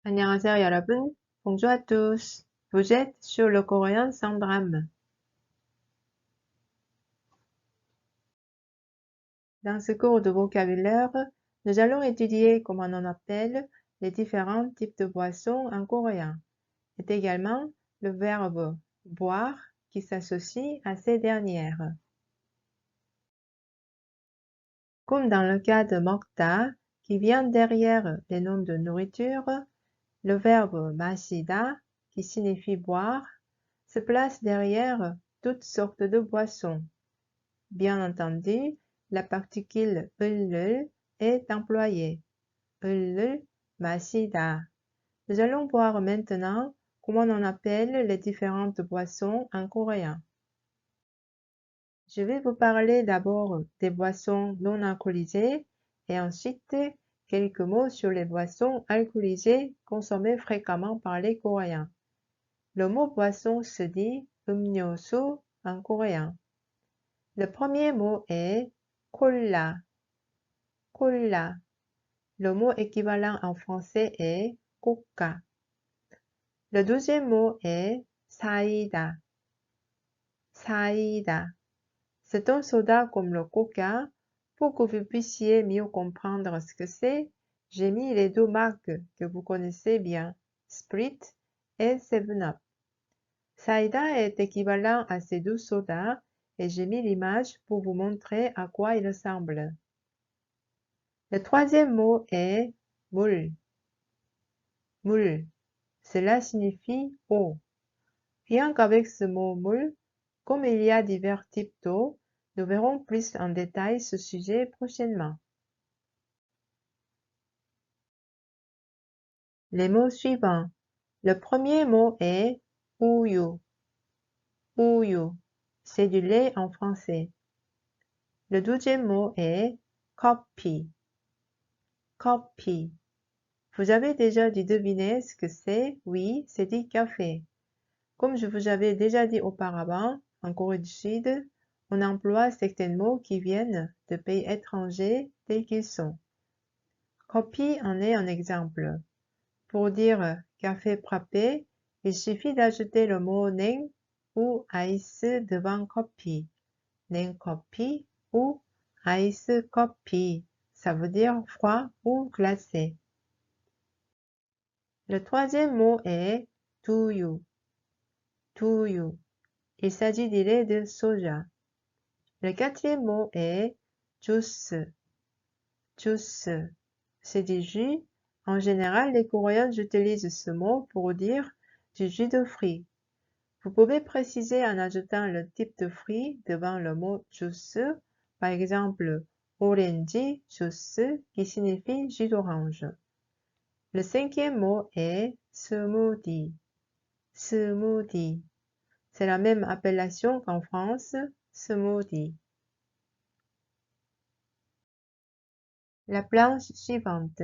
안녕하세요, 여러분. Bonjour à tous. Vous êtes sur le coréen sans drame. Dans ce cours de vocabulaire, nous allons étudier comment on appelle les différents types de boissons en coréen, et également le verbe boire qui s'associe à ces dernières. Comme dans le cas de 먹다, qui vient derrière les noms de nourriture, le verbe 마시다, qui signifie boire, se place derrière toutes sortes de boissons. Bien entendu, la particule 을 est employée. 을 마시다. Nous allons voir maintenant comment on appelle les différentes boissons en coréen. Je vais vous parler d'abord des boissons non alcoolisées et ensuite quelques mots sur les boissons alcoolisées consommées fréquemment par les Coréens. Le mot boisson se dit 음료수 en coréen. Le premier mot est cola. Cola. Le mot équivalent en français est coca. Le deuxième mot est saïda. Saïda. C'est un soda comme le coca. Pour que vous puissiez mieux comprendre ce que c'est, j'ai mis les deux marques que vous connaissez bien, Sprite et 7-Up. Saïda est équivalent à ces deux sodas et j'ai mis l'image pour vous montrer à quoi il ressemble. Le troisième mot est 물. 물. Cela signifie eau. Rien qu'avec ce mot 물, comme il y a divers types d'eau, nous verrons plus en détail ce sujet prochainement. Les mots suivants. Le premier mot est 우유. 우유. C'est du lait en français. Le deuxième mot est 커피. 커피. Vous avez déjà dû deviner ce que c'est? Oui, c'est du café. Comme je vous avais déjà dit auparavant, en Corée du Sud, on emploie certains mots qui viennent de pays étrangers tels qu'ils sont. 커피 en est un exemple. Pour dire café frappé, il suffit d'ajouter le mot 냉 ou ice devant 커피. 냉커피 ou ice 커피. Ça veut dire froid ou glacé. Le troisième mot est 두유. 두유. Il s'agit du lait de soja. Le quatrième mot est juice. Juice. C'est du jus. En général, les Coréens utilisent ce mot pour dire du jus de fruits. Vous pouvez préciser en ajoutant le type de fruit devant le mot juice, par exemple orange juice qui signifie jus d'orange. Le cinquième mot est smoothie. Smoothie. C'est la même appellation qu'en France, smoothie. La planche suivante.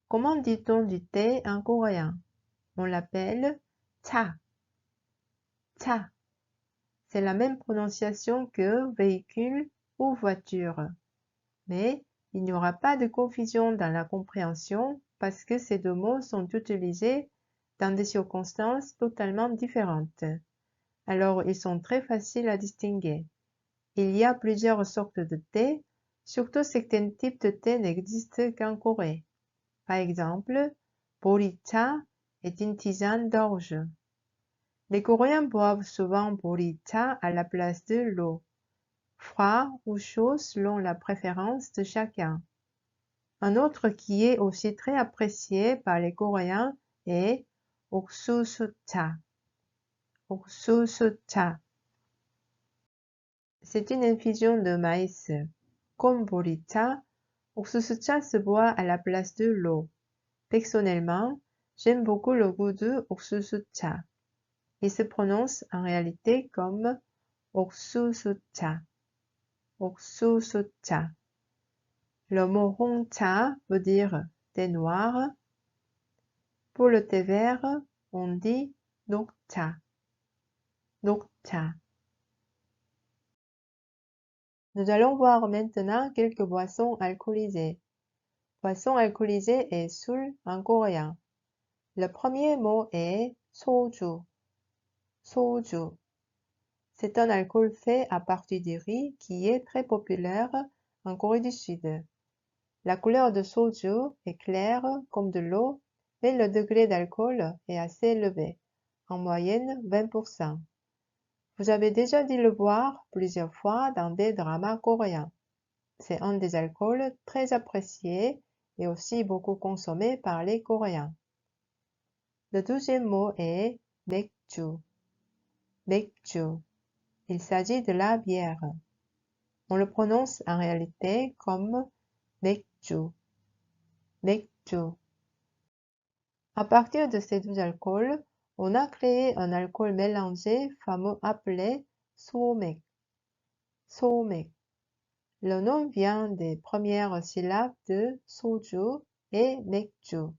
Comment dit-on du thé en coréen? On l'appelle 차. 차. C'est la même prononciation que véhicule ou voiture. Mais il n'y aura pas de confusion dans la compréhension parce que ces deux mots sont utilisés dans des circonstances totalement différentes. Alors ils sont très faciles à distinguer. Il y a plusieurs sortes de thé, surtout certains types de thé n'existent qu'en Corée. Par exemple, 보리차 est une tisane d'orge. Les Coréens boivent souvent 보리차 à la place de l'eau, froid ou chaud selon la préférence de chacun. Un autre qui est aussi très apprécié par les Coréens est 옥수수차. 옥수수차. C'est une infusion de maïs. Comme 보리차, 옥수수차 se boit à la place de l'eau. Personnellement, j'aime beaucoup le goût de 옥수수차. Il se prononce en réalité comme 옥수수차. 옥수수차. Le mot 홍차 veut dire thé noir. Pour le thé vert, on dit 녹차. 녹차. Nous allons voir maintenant quelques boissons alcoolisées. Boisson alcoolisée est 술 en coréen. Le premier mot est soju. Soju. C'est un alcool fait à partir du riz qui est très populaire en Corée du Sud. La couleur de soju est claire comme de l'eau, mais le degré d'alcool est assez élevé, en moyenne 20%. Vous avez déjà dû le boire plusieurs fois dans des dramas coréens. C'est un des alcools très appréciés et aussi beaucoup consommé par les Coréens. Le deuxième mot est 맥주. 맥주. Il s'agit de la bière. On le prononce en réalité comme 맥주. 맥주. À partir de ces deux alcools, on a créé un alcool mélangé fameux appelé 소맥. 소맥. Le nom vient des premières syllabes de soju et 맥주.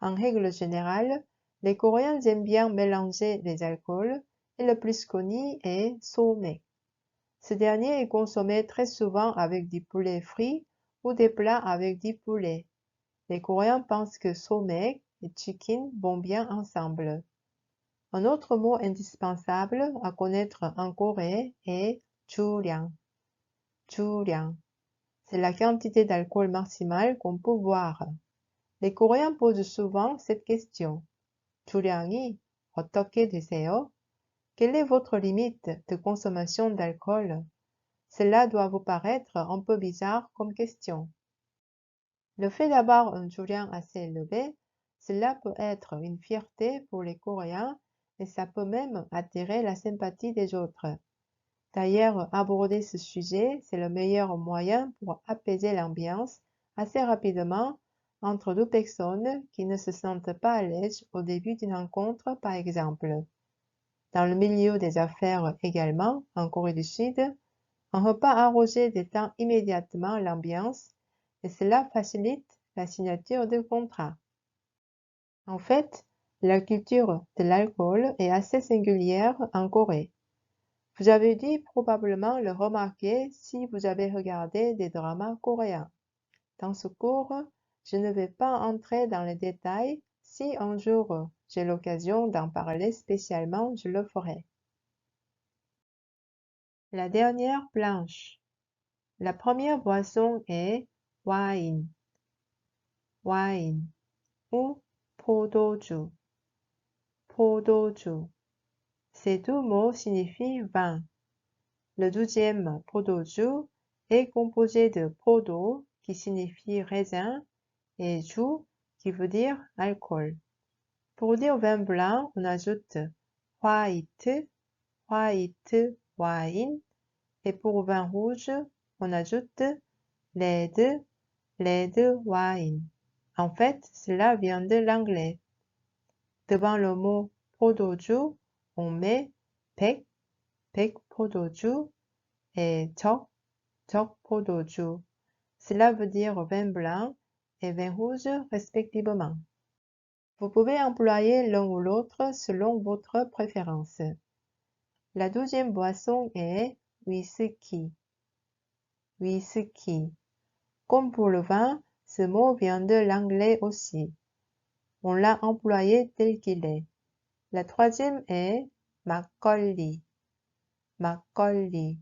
En règle générale, les Coréens aiment bien mélanger les alcools et le plus connu est 소맥. Ce dernier est consommé très souvent avec du poulet frit ou des plats avec du poulet. Les Coréens pensent que 소맥 et chicken vont bien ensemble. Un autre mot indispensable à connaître en Corée est 주량. 주량. C'est la quantité d'alcool maximale qu'on peut boire. Les Coréens posent souvent cette question. 주량이 어떻게 되세요? Quelle est votre limite de consommation d'alcool? Cela doit vous paraître un peu bizarre comme question. Le fait d'avoir un 주량 assez élevé, cela peut être une fierté pour les Coréens et ça peut même attirer la sympathie des autres. D'ailleurs, aborder ce sujet, c'est le meilleur moyen pour apaiser l'ambiance assez rapidement entre deux personnes qui ne se sentent pas à l'aise au début d'une rencontre, par exemple. Dans le milieu des affaires également, en Corée du Sud, un repas arrosé détend immédiatement l'ambiance et cela facilite la signature de contrat. En fait, la culture de l'alcool est assez singulière en Corée. Vous avez dû probablement le remarquer si vous avez regardé des dramas coréens. Dans ce cours, je ne vais pas entrer dans les détails. Si un jour j'ai l'occasion d'en parler spécialement, je le ferai. La dernière planche. La première boisson est wine. Wine ou 포도주. 포도주. Ces deux mots signifient vin. Le deuxième 포도주 est composé de 포도 qui signifie raisin et 주 qui veut dire alcool. Pour dire vin blanc, on ajoute white, white wine et pour vin rouge, on ajoute red, red wine. En fait, cela vient de l'anglais. Devant le mot 포도주, on met 백, 백포도주 et 적, 적포도주. Cela veut dire vin blanc et vin rouge respectivement. Vous pouvez employer l'un ou l'autre selon votre préférence. La deuxième boisson est whisky. Whisky. Comme pour le vin, ce mot vient de l'anglais aussi. On l'a employé tel qu'il est. La troisième est 막걸리. 막걸리.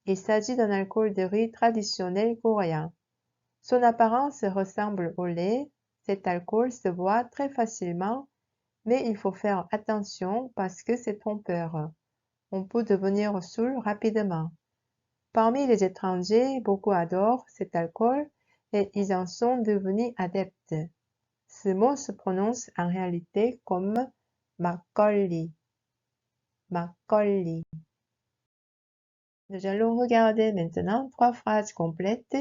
Il s'agit d'un alcool de riz traditionnel coréen. Son apparence ressemble au lait. Cet alcool se boit très facilement, mais il faut faire attention parce que c'est trompeur. On peut devenir saoul rapidement. Parmi les étrangers, beaucoup adorent cet alcool et ils en sont devenus adeptes. Ce mot se prononce en réalité comme 막걸리. 막걸리. Nous allons regarder maintenant 3 phrases complètes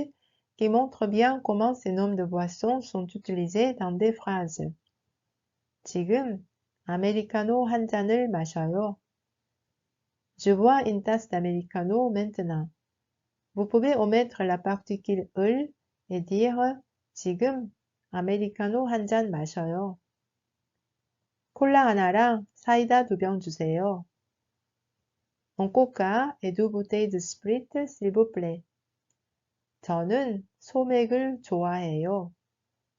qui montrent bien comment ces noms de boissons sont utilisés dans des phrases. 지금 아메리카노 한 잔을 마셔요. Je bois une tasse d'americano maintenant. Vous pouvez omettre la particule 을 et dire 지금 아메리카노 한 잔 마셔요. 콜라 하나랑 사이다 2병 주세요. Un coca et 2 bouteilles de sprit, s'il vous plaît. 저는 소맥을 좋아해요.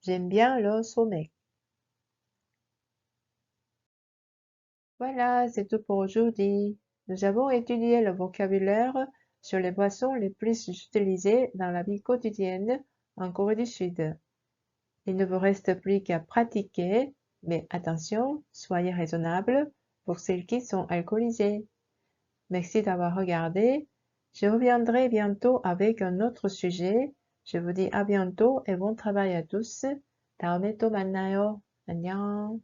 J'aime bien le 소맥. Voilà, c'est tout pour aujourd'hui. Nous avons étudié le vocabulaire sur les boissons les plus utilisées dans la vie quotidienne en Corée du Sud. Il ne vous reste plus qu'à pratiquer, mais attention, soyez raisonnable pour celles qui sont alcoolisées. Merci d'avoir regardé. Je reviendrai bientôt avec un autre sujet. Je vous dis à bientôt et bon travail à tous. 다음에 또 만나요. 안녕.